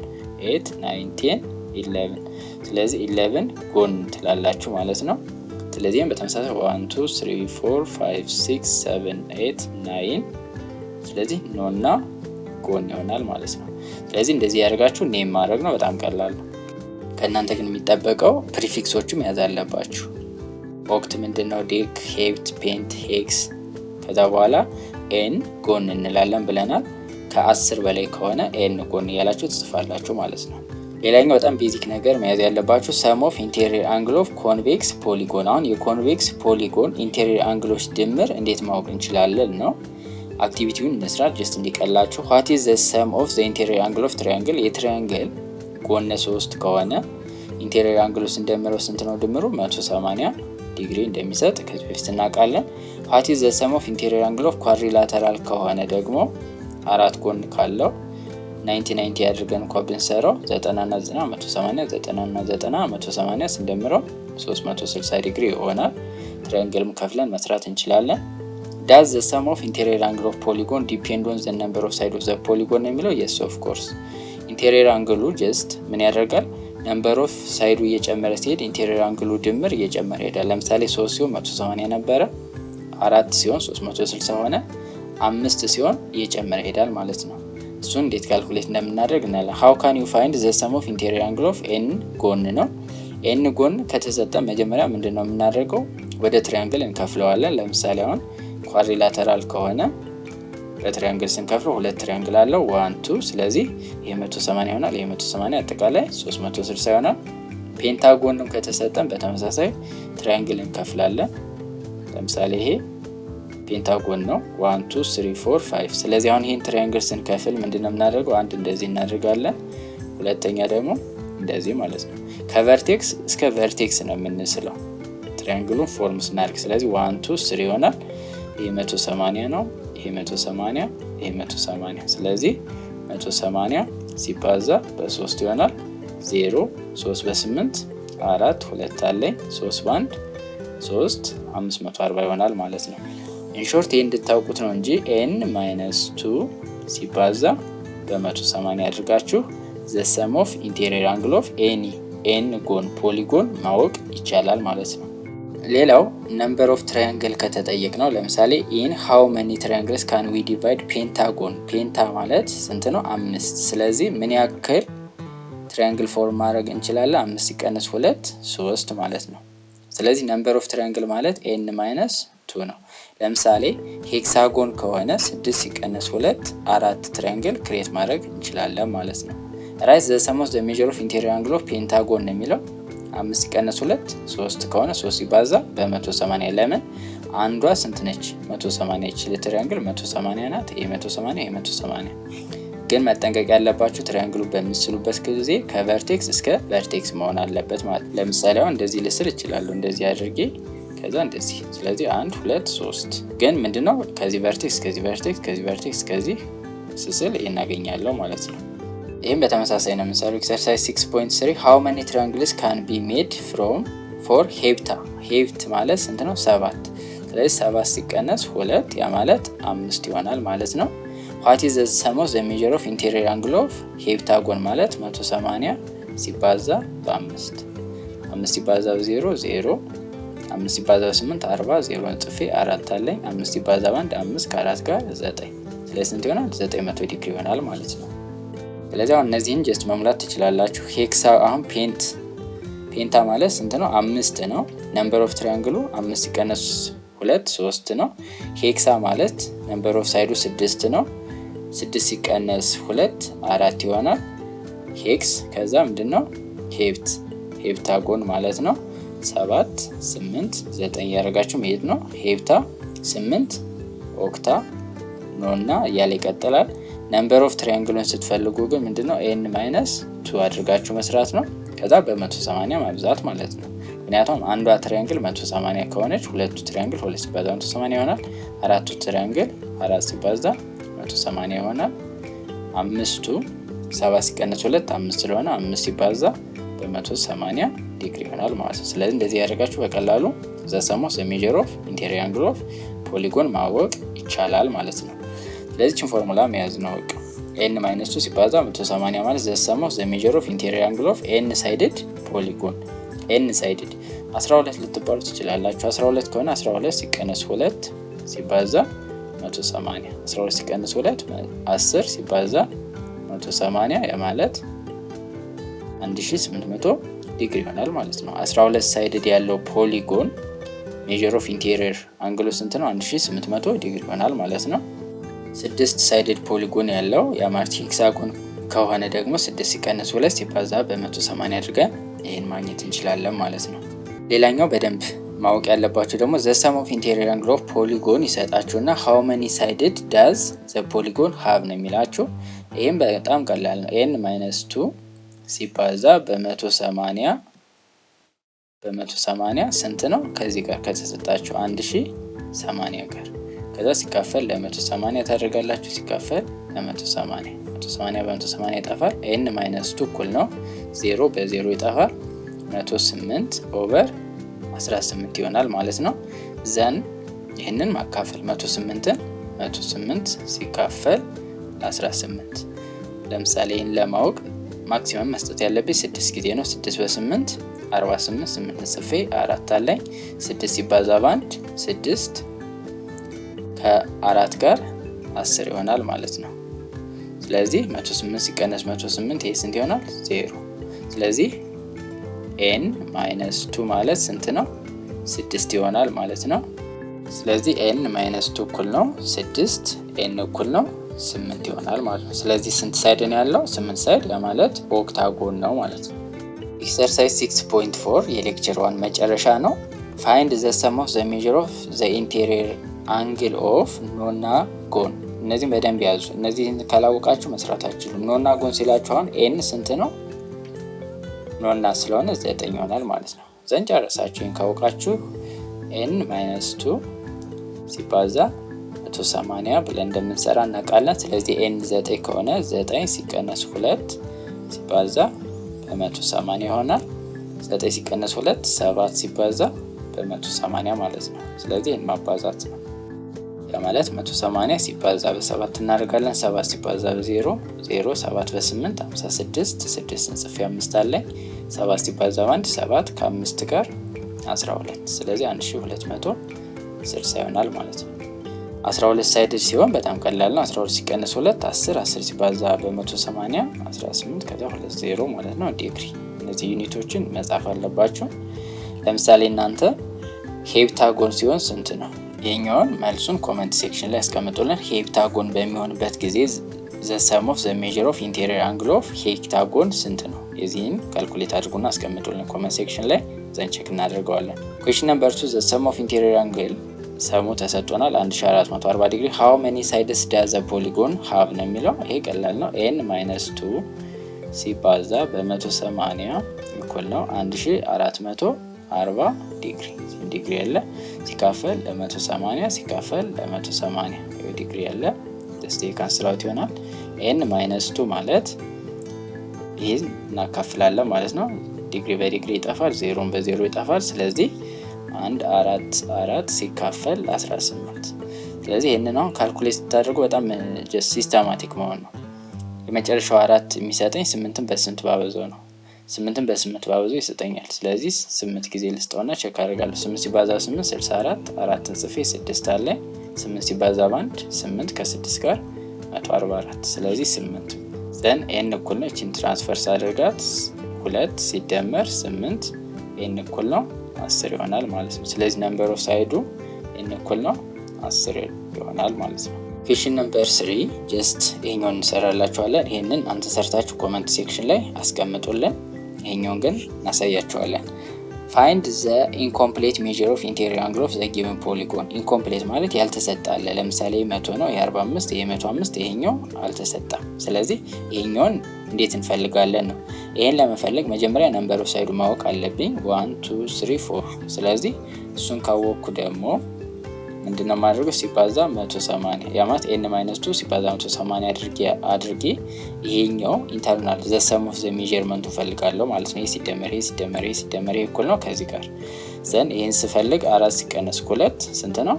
8 9 10 11 ስለዚህ 11 ጎን ትላላችሁ ማለት ነው። ስለዚህም በተመሳሳይ 1 2 3 4 5 6 7 8 9 ስለዚህ ኖና ጎን ይሆናል ማለት ነው። ስለዚህ እንደዚህ ያደርጋችሁ ኔም ማድረግ ነው። በጣም ቀላል ነው። ከእናንተ ግን የሚጠበቀው ፕሪፊክሶቹ መያዝ አለባችሁ። ኦክት ምንድነው? ዴክ፣ ሄፕት፣ ፔንት፣ ሄክስ ከዛ በኋላ ኤን ጎን እንላለን ብለናል። ከ10 በላይ ከሆነ ኤን ጎን እያላችሁ ትጽፋላችሁ ማለት ነው። ሌላኛው በጣም ቤዚክ ነገር መያዝ ያለባችሁ ሰም ኦፍ ኢንቴሪየር አንግል ኦፍ ኮንቬክስ ፖሊጎን። አሁን የኮንቬክስ ፖሊጎን ኢንቴሪየር አንግሎች ድምር እንዴት ማወቅ እንችላለን ነው። አክቲቪቲውን እንስራ ጀስት እንዲቀላችሁ። ዋት ኢዝ ዘ ሰም ኦፍ ዘ ኢንቴሪየር አንግል ኦፍ ትራያንግል? የትራያንግል ጎነ 3 ከሆነ ኢንቴሪየር አንግሉ ስንደምረው ስንት ነው ድምሩ? 180 ዲግሪ እንደሚሰጥ ከዚህ በፊት እናውቃለን። ዋት ኢዝ ዘ ሰም ኦፍ ኢንቴሪየር አንግል ኦፍ ኳድሪላተራል ከሆነ ደግሞ አራት ጎን ካለው 90 አድርገን እንኳን ብንሰራው 90 እና 90 180 90 እና 90 180 ስንደምረው 360 ዲግሪ ይሆናል። ትራያንግልም ከፍለን መስራት እንችላለን። ዳዝ ዘ ሰም ኦፍ ኢንቴሪየር አንግል ኦፍ ፖሊጎን ዲፔንድ ኦን ዘ ነምበር ኦፍ ሳይድ ኦፍ ዘ ፖሊጎን የሚለው የስ ኦፍ ኮርስ። ኢንቴሪየር አንግሉ ጀስት ምን ያደርጋል? ነምበር ኦፍ ሳይዱ እየጨመረ ሲሄድ ኢንቴሪየር አንግሉ ድምር እየጨመረ ይሄዳል። ለምሳሌ 3 ሲሆን 180 ነበረ፣ 4 ሲሆን 360 ሆነ፣ 5 ሲሆን እየጨመረ ይሄዳል ማለት ነው። እሱን እንዴት ካልኩሌት እንደምናደርግ እናያለን። how can you find the sum of interior angle of n ጎን ነው። n ጎን ከተሰጠ መጀመሪያ ምንድነው የምናደርገው? ወደ ትራያንግል እንከፍለዋለን። ለምሳሌ አሁን ኳድሪላተራል ከሆነ በትራያንግል ስንከፍለው ሁለት ትራያንግል አለው 1 2 ስለዚህ ይሄ 180 ይሆናል። ይሄ 180 አጠቃላይ 360 ይሆናል። ፔንታጎንም ከተሰጠን በተመሳሳይ ትራያንግል እንከፍላለን። ለምሳሌ ይሄ ፔንታጎን ነው 1 2 3 4 5 ስለዚህ አሁን ይሄን ትራያንግል ስንከፍል ምንድነው የምናደርገው? አንድ እንደዚህ እናደርጋለን፣ ሁለተኛ ደግሞ እንደዚህ ማለት ነው። ከቨርቴክስ እስከ ቨርቴክስ ነው የምንስለው ትራያንግሉን ፎርም ስናደርግ። ስለዚህ 1 2 3 ይሆናል። ይሄ 180 ነው፣ ይሄ 180፣ ይሄ 180 ስለዚህ 180 ሲባዛ በ3 ይሆናል 0 3 በ8 4 2 አለኝ 3 በ1 3 540 ይሆናል ማለት ነው። ኢንሾርት ይሄን እንድታውቁት ነው እንጂ n-2 ሲባዛ በ180 አድርጋችሁ the sum of interior angle of any n ጎን ፖሊጎን ማወቅ ይቻላል ማለት ነው። ሌላው number of triangle ከተጠየቅ ነው። ለምሳሌ in how many triangles can we divide pentagon? ፔንታ ማለት ስንት ነው? 5 ስለዚህ ምን ያክል ትራያንግል ፎርም ማድረግ እንችላለን? 5 ሲቀነስ 2 3 ማለት ነው። ስለዚህ number of triangle ማለት n-2 ነው። ለምሳሌ ሄክሳጎን ከሆነ 6 ሲቀነስ 2 4 ትራያንግል ክሬት ማድረግ እንችላለን ማለት ነው። ራይት ዘ ሰም ኦፍ ዘ ሜጀር ኦፍ ኢንቴሪየር አንግል ኦፍ ፔንታጎን ነው የሚለው 5 ሲቀነስ 2 3 ከሆነ 3 ሲባዛ በ180 ለምን አንዷ ስንት ነች? 180 ይችላል። ለትራያንግል 180 ናት። ይሄ 180 ይሄ 180 ግን መጠንቀቅ ያለባችሁ ትራያንግሉ በሚስሉበት ጊዜ ከቨርቴክስ እስከ ቨርቴክስ መሆን አለበት ማለት። ለምሳሌ አሁን እንደዚህ ልስል እችላለሁ፣ እንደዚህ አድርጌ ከዛ እንደዚህ። ስለዚህ 1 2 3 ግን ምንድነው ከዚህ ቨርቴክስ ከዚህ ቨርቴክስ ከዚህ ቨርቴክስ ከዚህ ስስል እናገኛለሁ ማለት ነው። ይሄም በተመሳሳይ ነው። ምሳሌ ኤክሰርሳይዝ 6.3 how many triangles can be made from for hepta? ሄፕት ማለት ስንት ነው? 7 ስለዚህ 7 ሲቀነስ 2 ያ ማለት 5 ይሆናል ማለት ነው። what is the sum of the measure of interior angle of heptagon? ማለት 180 ሲባዛ በ5 5 ሲባዛ በ0 0 5 ሲባዛ በ8 40 0 ጽፌ 4 አለኝ 5 ሲባዛ በ1 5 ከ4 ጋር 9 ስለዚህ ስንት ይሆናል? 900 ዲግሪ ይሆናል ማለት ነው። ስለዚህ አሁን እነዚህን ጀስት መሙላት ትችላላችሁ። ሄክሳ አሁን ፔንታ ማለት ስንት ነው? 5 ነው። ነምበር ኦፍ ትራያንግሉ 5 ሲቀነስ 2 3 ነው። ሄክሳ ማለት ነምበር ኦፍ ሳይዱ 6 ነው። 6 ሲቀነስ 2 4 ይሆናል ሄክስ። ከዛ ምንድነው ሄፕታጎን ማለት ነው 7 8 9 ያደርጋችሁ መሄድ ነው። ሄፕታ 8 ኦክታ ነውና እያለ ይቀጥላል። ነምበር ኦፍ ትራያንግሉን ስትፈልጉ ግን ምንድነው n-2 አድርጋችሁ መስራት ነው። ከዛ በ180 ማብዛት ማለት ነው። ምክንያቱም አንዷ ትሪያንግል 180 ከሆነች ሁለቱ ትሪያንግል 2 ሲባዛ 180 ይሆናል። አራቱ ትሪያንግል 4 ሲባዛ 180 ይሆናል። አምስቱ 7 ሲቀነስ 2 5 ስለሆነ 5 ሲባዛ በ180 ዲግሪ ይሆናል ማለት ነው። ስለዚህ እንደዚህ ያደርጋችሁ በቀላሉ ዘ ሰም ኦፍ ዘ ሜጀር ኦፍ ኢንቴሪየር አንግል ኦፍ ፖሊጎን ማወቅ ይቻላል ማለት ነው። ስለዚህ ፎርሙላ መያዝ ነው በቃ n - 2 ሲባዛ 180 ማለት ዘ ሰም ኦፍ ዘ ሜጀር ኦፍ ኢንቴሪየር አንግል ኦፍ n ሳይድድ ፖሊጎን። n ሳይድድ 12 ልትባሉ ትችላላችሁ። 12 ከሆነ 12 ሲቀነስ 2 ሲባዛ 180 12 ሲቀነስ 2 10 ሲባዛ 180 ማለት 1800 ዲግሪ ይሆናል ማለት ነው። 12 ሳይድድ ያለው ፖሊጎን ሜጀር ኦፍ ኢንቴሪየር አንግሉ ስንት ነው? 1800 ዲግሪ ይሆናል ማለት ነው። 6 ሳይድድ ፖሊጎን ያለው የማርቲ ሄክሳጎን ከሆነ ደግሞ 6 ሲቀነስ 2 ሲባዛ በ180 አድርገን ይሄን ማግኘት እንችላለን ማለት ነው። ሌላኛው በደንብ ማወቅ ያለባችሁ ደግሞ ዘ ሰም ኦፍ ኢንቴሪየር አንግል ኦፍ ፖሊጎን ይሰጣችሁና ሃው መኒ ሳይድድ ዳዝ ዘ ፖሊጎን ሃቭ ነው የሚላችሁ። ይሄም በጣም ቀላል ነው። n - 2 ሲባዛ በ180 ስንት ነው? ከዚህ ጋር ከተሰጣችሁ 1080 ጋር ከዛ ሲካፈል ለ180 ታደርጋላችሁ። ሲካፈል ለ180 180 በ180 ይጠፋል። n - 2 እኩል ነው 0 በ0 ይጠፋል 108 ኦቨር 18 ይሆናል ማለት ነው። ዘን ይህንን ማካፈል 108 ሲካፈል ለ18 ለምሳሌ ይህን ለማወቅ ማክሲመም መስጠት ያለብኝ 6 ጊዜ ነው። 6 በ8 48 8 ጽፌ 4 አለኝ 6 ሲባዛ በ1 6 ከ4 ጋር 10 ይሆናል ማለት ነው። ስለዚህ 108 ሲቀነስ 108 ይሄ ስንት ይሆናል? 0። ስለዚህ n - 2 ማለት ስንት ነው? 6 ይሆናል ማለት ነው። ስለዚህ n - 2 እኩል ነው 6 n እኩል ነው 8 ይሆናል ማለት ነው። ስለዚህ ስንት ሳይድ ነው ያለው? 8 ሳይድ ማለት ኦክታጎን ነው ማለት ነው። ኤክሰርሳይዝ 6.4 የሌክቸር 1 መጨረሻ ነው። ፋይንድ ዘ ሰም ኦፍ ዘ ሜጀር ኦፍ ዘ ኢንቴሪየር አንግል ኦፍ ኖና ጎን። እነዚህም በደንብ ያዙ። እነዚህን ካላወቃችሁ መስራት አትችሉም። ኖና ጎን ሲላችሁ አሁን n ስንት ነው? ኖና ስለሆነ 9 ይሆናል ማለት ነው። ዘንድ ጨረሳችሁ። ካወቃችሁ n - 2 ሲባዛ 180 ብለን እንደምንሰራ እናውቃለን። ስለዚህ n 9 ከሆነ 9 ሲቀነስ 2 ሲባዛ በ180 ይሆናል። 9 ሲቀነስ 2 7 ሲባዛ በ180 ማለት ነው። ስለዚህ ይህን ማባዛት ነው። ማለት 180 ሲባዛ በ7 እናደርጋለን። 7 ሲባዛ በ0 0 7 በ8 56 6 እንጽፍ 5 አለኝ 7 ሲባዛ በ1 7 ከ5 ጋር 12 ስለዚህ 1260 ይሆናል ማለት ነው። 12 ሳይድድ ሲሆን በጣም ቀላል ነው። 12 ሲቀነስ 2 10 10 ሲባዛ በ180 18 ከዛ 20 ማለት ነው ዲግሪ። እነዚህ ዩኒቶችን መጻፍ አለባችሁ። ለምሳሌ እናንተ ሄፕታጎን ሲሆን ስንት ነው? ይሄኛውን መልሱን ኮሜንት ሴክሽን ላይ አስቀምጡልን። ሄፕታጎን በሚሆንበት ጊዜ ዘ ሰም ኦፍ ዘ ሜጀር ኦፍ ኢንቴሪየር አንግል ኦፍ ሄፕታጎን ስንት ነው? የዚህን ካልኩሌት አድርጉና አስቀምጡልን ኮሜንት ሴክሽን ላይ ዘን ቼክ እናደርገዋለን። ኩዌስችን ነምበር 2 ዘ ሰም ኦፍ ኢንቴሪየር አንግል ሰሙ ተሰጥቶናል 1440 ዲግሪ። ሃው መኒ ሳይድስ ዳዝ ዘ ፖሊጎን ሃቭ ነው የሚለው። ይሄ ቀላል ነው። n - 2 ሲባዛ በ180 እኩል ነው 1440 ዲግሪ። ዲግሪ ያለ ሲካፈል ለ180 ሲካፈል ለ180 ዲግሪ ያለ ደስቴ ካንስላውት ይሆናል። n - 2 ማለት ይሄን እናካፍላለን ማለት ነው። ዲግሪ በዲግሪ ይጠፋል፣ ዜሮን በዜሮ ይጠፋል። ስለዚህ 144 ሲካፈል 18 ስለዚህ ይሄንን አሁን ካልኩሌት ታደርጉ በጣም ጀስት ሲስተማቲክ መሆን ነው። የመጨረሻው 4 የሚሰጠኝ 8ን በ8 ባበዛው ነው። 8ን በ8 ባበዛው ይሰጠኛል። ስለዚህ 8 ጊዜ ልስጠውና ቼክ አደርጋለሁ። 8 ሲባዛ 8 64 4ን ጽፌ 6 አለ 8 ሲባዛ በ1 8 ከ6 ጋር 144 ስለዚህ 8 ዘን n እኩል ነው እቺን ትራንስፈርስ አድርጋት 2 ሲደመር 8 n እኩል ነው 10 ይሆናል ማለት ነው። ስለዚህ ነምበር ኦፍ ሳይዱ n እኩል ነው 10 ይሆናል ማለት ነው። ኩዌስችን ነምበር 3 ጀስት ይሄኛውን እንሰራላችኋለን። ይሄንን አንተ ሰርታችሁ ኮሜንት ሴክሽን ላይ አስቀምጡልን። ይሄኛውን ግን እናሳያችኋለን። ፋይንድ ዘ ኢንኮምፕሌት ሜጀር ኦፍ ኢንቴሪየር አንግል ኦፍ ዘ ጊቨን ፖሊጎን። ኢንኮምፕሌት ማለት ያልተሰጠ አለ። ለምሳሌ 100 ነው፣ የ45 የ105 ይሄኛው አልተሰጠም። ስለዚህ ይሄኛውን እንዴት እንፈልጋለን ነው። ይሄን ለመፈለግ መጀመሪያ ነምበር ኦፍ ሳይዱ ማወቅ አለብኝ 1 2 3 4። ስለዚህ እሱን ካወቅኩ ደግሞ ምንድነው ማድረገው ሲባዛ 180 ያ ማለት n-2 ሲባዛ 180 አድርጌ ይሄኛው ኢንተርናል ዘ ሰም ኦፍ ዘ ሜዠርመንቱ ፈልጋለሁ ማለት ነው። ይሄ ሲደመር ይሄ እኩል ነው ከዚህ ጋር ዘን ይሄን ስፈልግ 4 ሲቀነስ 2 ስንት ነው?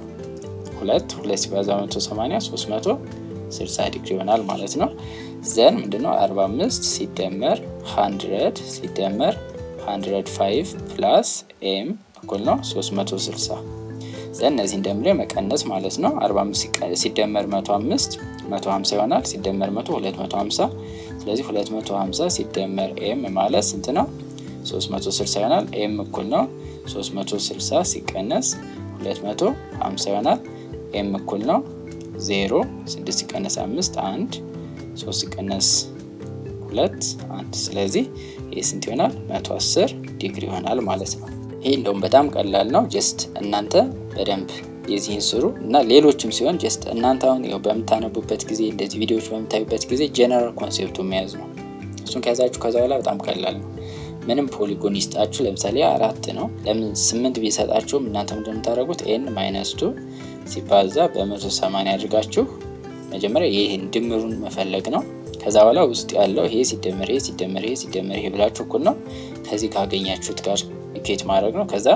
2 ሲባዛ 180 360 ዲግሪ ይሆናል ማለት ነው። ዘን ምንድነው 45 ሲደመር 100 ሲደመር 105 ፕላስ m እኩል ነው 360 ዘን እነዚህ እንደምለ መቀነስ ማለት ነው። 45 ሲደመር 105 150 ይሆናል ሲደመር 100 250 ስለዚህ 250 ሲደመር m ማለት ስንት ነው? 360 ይሆናል። m እኩል ነው 360 ሲቀነስ 250 ይሆናል። m እኩል ነው 0 6 ሲቀነስ 5 1 3 ሲቀነስ 2 1 ስለዚህ ይሄ ስንት ይሆናል? 110 ዲግሪ ይሆናል ማለት ነው። ይሄ እንደውም በጣም ቀላል ነው። ጀስት እናንተ በደንብ የዚህን ስሩ እና ሌሎችም ሲሆን ጀስት እናንተ አሁን በምታነቡበት ጊዜ እንደዚህ ቪዲዮዎች በምታዩበት ጊዜ ጀነራል ኮንሴፕቱን መያዝ ነው። እሱን ከያዛችሁ ከዛ በኋላ በጣም ቀላል ነው። ምንም ፖሊጎን ይስጣችሁ ለምሳሌ 4 ነው ለምን 8 ቢሰጣችሁም እናንተ ምንድነው የምታደርጉት n-2 ሲባዛ በ180 አድርጋችሁ መጀመሪያ ይሄን ድምሩን መፈለግ ነው። ከዛ በኋላ ውስጥ ያለው ይሄ ሲደመር ይሄ ብላችሁ እኩል ነው ከዚህ ካገኛችሁት ጋር ኢኩዌት ማድረግ ነው። ከዛ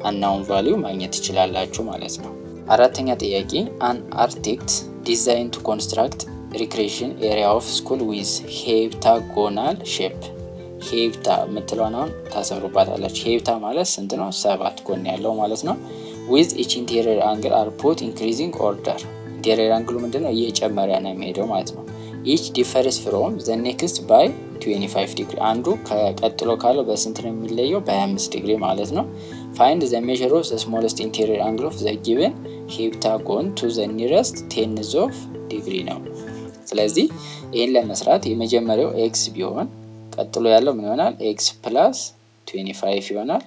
አናውን ቫልዩ ማግኘት ትችላላችሁ ማለት ነው። አራተኛ ጥያቄ አን አርክቴክት ዲዛይን ቱ ኮንስትራክት ሪክሬሽን ኤሪያ ኦፍ ስኩል ዊዝ ሄፕታጎናል ሼፕ። ሄፕታ የምትለውን አሁን ታሰምሩባታላችሁ። ሄፕታ ማለት ስንት ነው? 7 ጎን ያለው ማለት ነው። ዊዝ ኢች ኢንቴሪየር አንግል አር ፑት ኢንክሪዚንግ ኦርደር። ኢንቴሪየር አንግሉ ምንድነው? እየጨመረ ነው የሚሄደው ማለት ነው። ኢች ዲፈርስ ፍሮም ዘ ኔክስት ባይ 25 ዲግሪ። አንዱ ከቀጥሎ ካለው በስንት ነው የሚለየው? በ25 ዲግሪ ማለት ነው። ፋይንድ ዘ ሜዠር ኦፍ ዘ ስሞለስት ኢንቴሪየር አንግል ኦፍ ዘ ጊቨን ሄፕታጎን ቱ ዘ ኒረስት ቴንዝ ኦፍ ዲግሪ ነው። ስለዚህ ይሄን ለመስራት የመጀመሪያው ኤክስ ቢሆን ቀጥሎ ያለው ምን ይሆናል? ኤክስ ፕላስ 25 ይሆናል።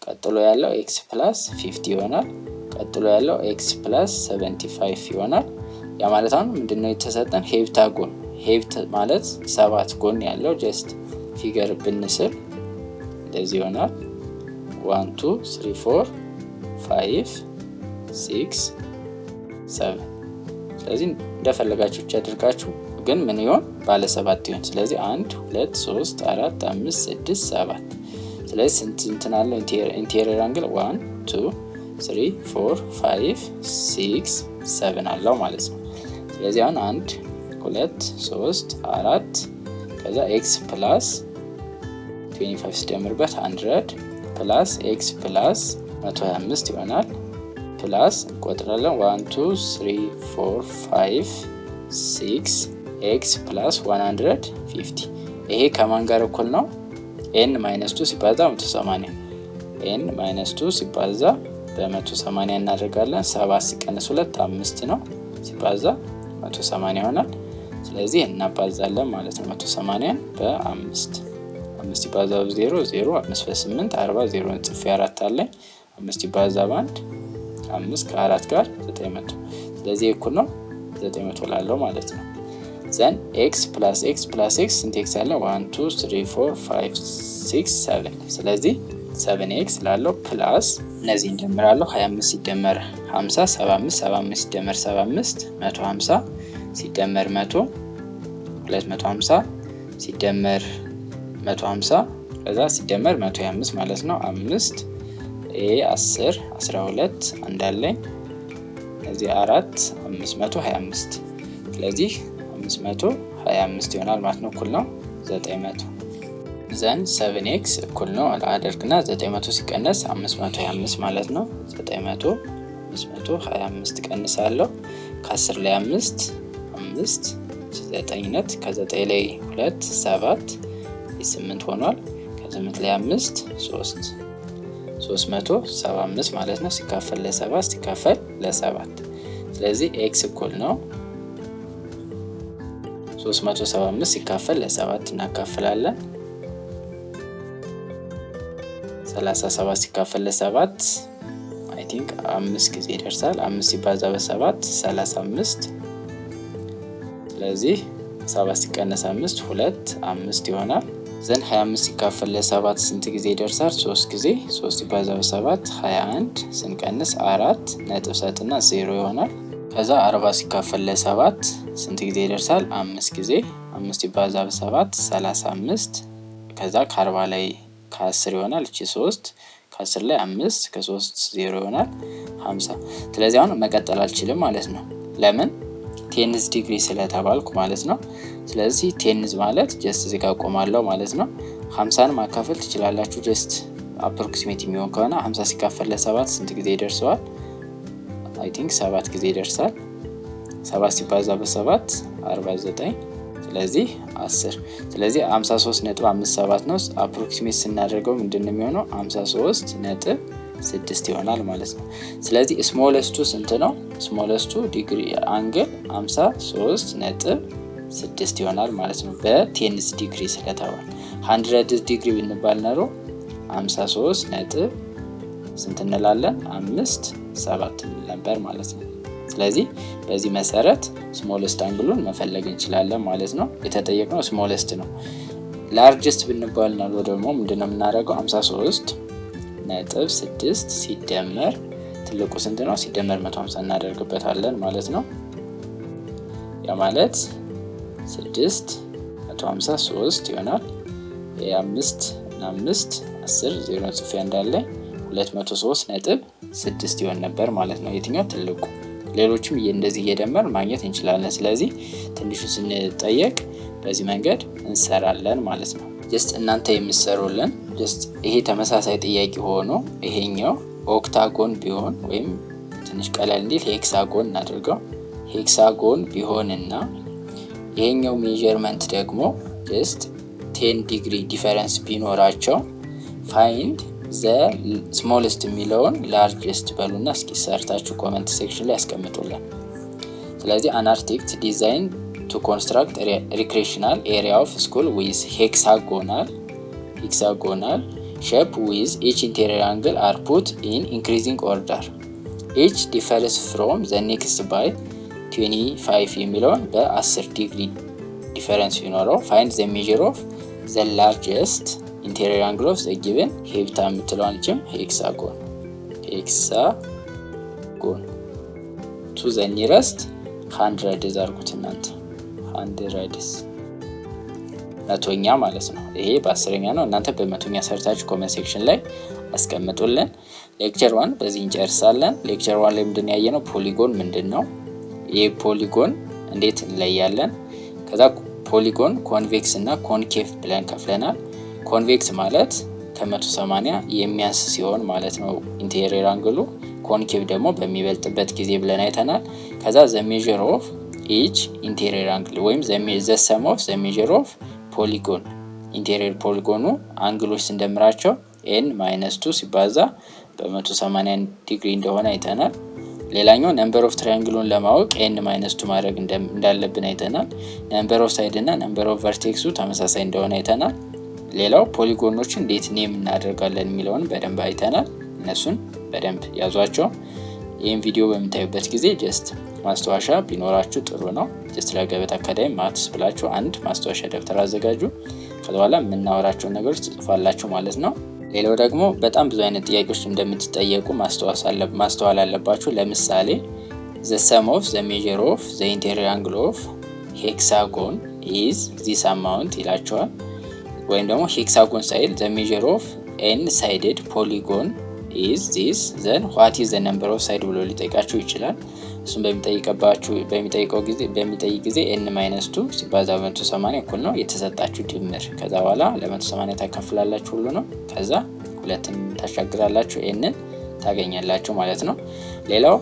ቀጥሎ ያለው ኤክስ ፕላስ 50 ይሆናል። ቀጥሎ ያለው ኤክስ ፕላስ 75 ይሆናል። ያ ማለት አሁን ምንድነው የተሰጠን? ሄፕታጎን። ሄፕት ማለት 7 ጎን ያለው ጀስት ፊገር ብንስል እንደዚህ ይሆናል 1 2 3 4 5 6 7። ስለዚህ እንደፈለጋችሁ አድርጋችሁ ግን ምን ይሆን? ባለ 7 ይሆን። ስለዚህ 1 2 3 4 5 6 7። ስለዚህ ስንት አለው ኢንቴሪየር አንግል? 1 2 3 4 5 6 7 አለው ማለት ነው። ስለዚህ አሁን 1 2 3 4 ከዛ ኤክስ ፕላስ 25 ሲደምርበት 100 ፕላስ ኤክስ ፕላስ 125 ይሆናል። ፕላስ እንቆጥራለን 1 2 3 4 5 6 ኤክስ ፕላስ 150። ይሄ ከማን ጋር እኩል ነው? n-2 ሲባዛ 180 n-2 ሲባዛ በ180 እናደርጋለን። 7 ሲቀነስ 2 5 ነው ሲባዛ 180 ይሆናል። ስለዚህ እናባዛለን ማለት ነው 180 በ5 5 ይባዛ በ0 0 5 በ8 40 0 ጽፌ 4 አለኝ 5 ይባዛ በ1 5 ከ4 ጋር 900። ስለዚህ እኩል ነው 900 ላለው ማለት ነው። ዘን ኤክስ ፕላስ ኤክስ ፕላስ ኤክስ ስንት ኤክስ አለ? 1 2 3 4 5 6 7። ስለዚህ 7x ላለው ፕላስ እነዚህ እንደምራለሁ 25 ሲደመር 50 75 75 ሲደመር 75 150 ሲደመር 100 250 ሲደመር 150 ከዛ ሲደመር 125 ማለት ነው። 5 10 12 እንዳለኝ እዚህ 4 525 ስለዚህ 525 ይሆናል ማለት ነው። እኩል ነው 900 ዘን 7x እኩል ነው አደርግና 900 ሲቀነስ 525 ማለት ነው። 900 525 ቀንሳለሁ። ከ10 ላይ 5 5 9ነት ከ9 ላይ 2 7 8 ሆኗል። ከ8 ላይ 5 3 375 ማለት ነው። ሲካፈል ለ7 ሲካፈል ለ7 ስለዚህ x እኩል ነው 375 ሲካፈል ለ7 እናካፍላለን 37 ሲካፈል ለ7 አይ ቲንክ 5 ጊዜ ይደርሳል። 5 ሲባዛ በ7 35 ስለዚህ 7 ሲቀነስ 5 2 5 ይሆናል። ዘን 25 ሲካፈል ለ7 ስንት ጊዜ ይደርሳል? 3 ጊዜ። 3 ሲባዛ በ7 21 ስንቀንስ 4 ነጥብ ሰጥና 0 ይሆናል። ከዛ 40 ሲካፈል ለ7 ስንት ጊዜ ይደርሳል? 5 ጊዜ። 5 ሲባዛ በ7 35 ከዛ ከ40 ላይ ከ10 ይሆናል። እቺ 3 ከ10 ላይ 5 ከ3 0 ይሆናል 50። ስለዚህ አሁን መቀጠል አልችልም ማለት ነው። ለምን? ቴንዝ ዲግሪ ስለተባልኩ ማለት ነው። ስለዚህ ቴንዝ ማለት ጀስት እዚህ ጋር ቆማለሁ ማለት ነው። 50ን ማካፈል ትችላላችሁ ጀስት አፕሮክሲሜት የሚሆን ከሆነ 50 ሲካፈል ለ7 ስንት ጊዜ ይደርሰዋል? አይ ቲንክ 7 ጊዜ ይደርሳል። 7 ሲባዛ በ7 49 ስለዚህ 10። ስለዚህ 53.57 ነው። አፕሮክሲሜት ስናደርገው ምንድነው የሚሆነው? 53.6 ይሆናል ማለት ነው። ስለዚህ ስሞለስቱ ስንት ነው? ስሞለስቱ ዲግሪ አንግል 53.6 ይሆናል ማለት ነው። በቴንስ ዲግሪ ስለተባለ 100 ዲግሪ ብንባል ነው 53 ስንት እንላለን? 5.7 ነበር ማለት ነው። ስለዚህ በዚህ መሰረት ስሞለስት አንግሉን መፈለግ እንችላለን ማለት ነው። የተጠየቅነው ስሞለስት ነው። ላርጅስት ብንባል ነው ደግሞ ምንድነው የምናደርገው? 53.6 ሲደመር ትልቁ ስንት ነው? ሲደመር 150 እናደርግበታለን ማለት ነው። ያ ማለት 6 153 ይሆናል። የ5 እና 5 10 0 ጽፌ እንዳለ 203.6 ይሆን ነበር ማለት ነው። የትኛው ትልቁ? ሌሎችም እንደዚህ እየደመር ማግኘት እንችላለን። ስለዚህ ትንሹ ስንጠየቅ በዚህ መንገድ እንሰራለን ማለት ነው። ጀስት እናንተ የምትሰሩልን ጀስት ይሄ ተመሳሳይ ጥያቄ ሆኖ ይሄኛው ኦክታጎን ቢሆን ወይም ትንሽ ቀለል እንዲል ሄክሳጎን እናድርገው። ሄክሳጎን ቢሆንና ይሄኛው ሜዠርመንት ደግሞ ጀስት 10 ዲግሪ ዲፈረንስ ቢኖራቸው ፋይንድ ዘ ስሞለስት የሚለውን ላርጀስት በሉና እስኪ ሰርታችሁ ኮሜንት ሴክሽን ላይ ያስቀምጡልን። ስለዚህ አን አርክቴክት ዲዛይን ቱ ኮንስትራክት ሪክሬሽናል ኤሪያ ኦፍ ስኩል ዊዝ ሄክሳጎናል ሼፕ ዊዝ ኢች ኢንቴሪየር አንግል አር ፑት ኢን ኢንክሪዚንግ ኦርደር ኢች ዲፈርስ ፍሮም ዘ ኔክስት ባይ 25 የሚለውን በ10 ዲግሪ ዲፈረንስ ቢኖረው ፋይንድ ዘ ሜዠር ኦፍ ዘ ላርጀስት ኢንቴሪየር አንግል ኦፍ ዘ ጊቨን ሄፕታ የምትለዋንችም ሄክሳጎን ቱ ዘ ኒረስት 100 ዛርጉት እናንተ 100 መቶኛ ማለት ነው። ይሄ በ10ኛ ነው። እናንተ በመቶኛ ሰርታችሁ ኮሜንት ሴክሽን ላይ አስቀምጡልን። ሌክቸር 1 በዚህ እንጨርሳለን። ሌክቸር 1 ላይ ምንድነው ያየነው? ፖሊጎን ምንድነው? ይሄ ፖሊጎን እንዴት እንለያለን? ከዛ ፖሊጎን ኮንቬክስ እና ኮንኬቭ ብለን ከፍለናል። ኮንቬክስ ማለት ከ180 የሚያንስ ሲሆን ማለት ነው ኢንቴሪየር አንግሉ። ኮንኬቭ ደግሞ በሚበልጥበት ጊዜ ብለን አይተናል። ከዛ ዘ ሜዠር ኦፍ ኢች ኢንቴሪየር አንግል ወይም ዘ ሰም ኦፍ ዘ ሜዠር ኦፍ ፖሊጎን ኢንቴሪየር ፖሊጎኑ አንግሎች ስንደምራቸው n-2 ሲባዛ በ180 ዲግሪ እንደሆነ አይተናል። ሌላኛው ነምበር ኦፍ ትራያንግሉን ለማወቅ n-2 ማድረግ እንዳለብን አይተናል። ነምበር ኦፍ ሳይድ እና ነምበር ኦፍ ቨርቴክሱ ተመሳሳይ እንደሆነ አይተናል። ሌላው ፖሊጎኖችን እንዴት ኔም እናደርጋለን የሚለውን በደንብ አይተናል። እነሱን በደንብ ያዟቸው። ይህን ቪዲዮ በምታዩበት ጊዜ ጀስት ማስተዋሻ ቢኖራችሁ ጥሩ ነው። ጀስት ለገበታ አካዳሚ ማትስ ብላችሁ አንድ ማስተዋሻ ደብተር አዘጋጁ። ከዛ በኋላ የምናወራቸውን ነገሮች ጽፋላችሁ ማለት ነው። ሌላው ደግሞ በጣም ብዙ አይነት ጥያቄዎች እንደምትጠየቁ ማስተዋል አለባችሁ። ለምሳሌ the sum of the measure of the interior angle of hexagon is this amount ይላችኋል። ወይም ደግሞ ሄክሳጎን ሳይድ the measure of n-sided polygon is this then what is the number of side ብሎ ሊጠይቃችሁ ይችላል። እሱም በሚጠይቅ ጊዜ n-2 ሲባዛ በ180 እኩል ነው የተሰጣችሁ ድምር። ከዛ በኋላ ለ180 ታካፍላላችሁ ሁሉ ነው። ከዛ ሁለትን ታሻግራላችሁ n ታገኛላችሁ ማለት ነው። ሌላው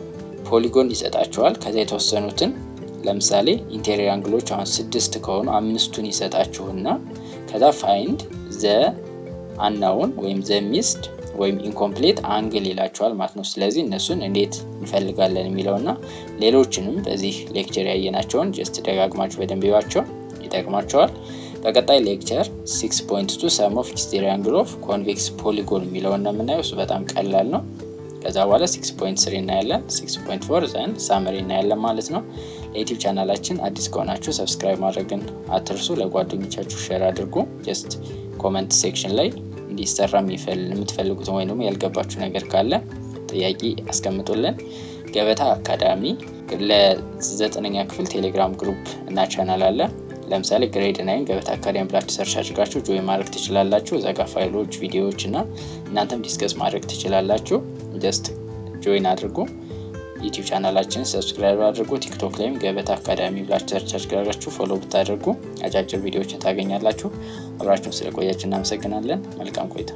ፖሊጎን ይሰጣችኋል። ከዛ የተወሰኑትን ለምሳሌ ኢንቴሪየር አንግሎች አሁን 6 ከሆኑ 5ቱን ይሰጣችሁና ከዛ ፋይንድ ዘ አንናውን ወይም ዘ ሚስድ ወይም ኢንኮምፕሊት አንግል ይላችኋል ማለት ነው። ስለዚህ እነሱን እንዴት እንፈልጋለን የሚለውና ሌሎችንም በዚህ ሌክቸር ያየናቸውን ጀስት ደጋግማችሁ በደንብ ይዋቸው ይጠቅማችኋል። በቀጣይ ሌክቸር 6.2 ሰም ኦፍ ኤክስቴሪየር አንግል ኦፍ ኮንቬክስ ፖሊጎን የሚለውን ነው የምናየው። እሱ በጣም ቀላል ነው። ከዛ በኋላ 6.3 እናያለን፣ 6.4 ዘን ሳመሪ እናያለን ማለት ነው። ለዩቲዩብ ቻናላችን አዲስ ከሆናችሁ ሰብስክራይብ ማድረግን አትርሱ። ለጓደኞቻችሁ ሼር አድርጉ። ጀስት ኮሜንት ሴክሽን ላይ እንዲሰራ የምትፈልጉት ወይንም ያልገባችሁ ነገር ካለ ጥያቄ አስቀምጡልን። ገበታ አካዳሚ ለ9ኛ ክፍል ቴሌግራም ግሩፕ እና ቻናል አለ። ለምሳሌ ግሬድ 9 ገበታ አካዳሚ ብላችሁ ሰርች አድርጋችሁ ጆይን ማድረግ ትችላላችሁ። እዛ ጋር ፋይሎች፣ ቪዲዮዎች እና እናንተም ዲስከስ ማድረግ ትችላላችሁ። ጀስት ጆይን አድርጉ። ዩቲዩብ ቻናላችንን ሰብስክራይብ አድርጉ። ቲክቶክ ላይም ገበታ አካዳሚ ብላችሁ ሰርች አድርጋችሁ ፎሎ ብታደርጉ አጫጭር ቪዲዮዎችን ታገኛላችሁ። አብራችሁን ስለቆያችሁ እናመሰግናለን። መልካም ቆይታ።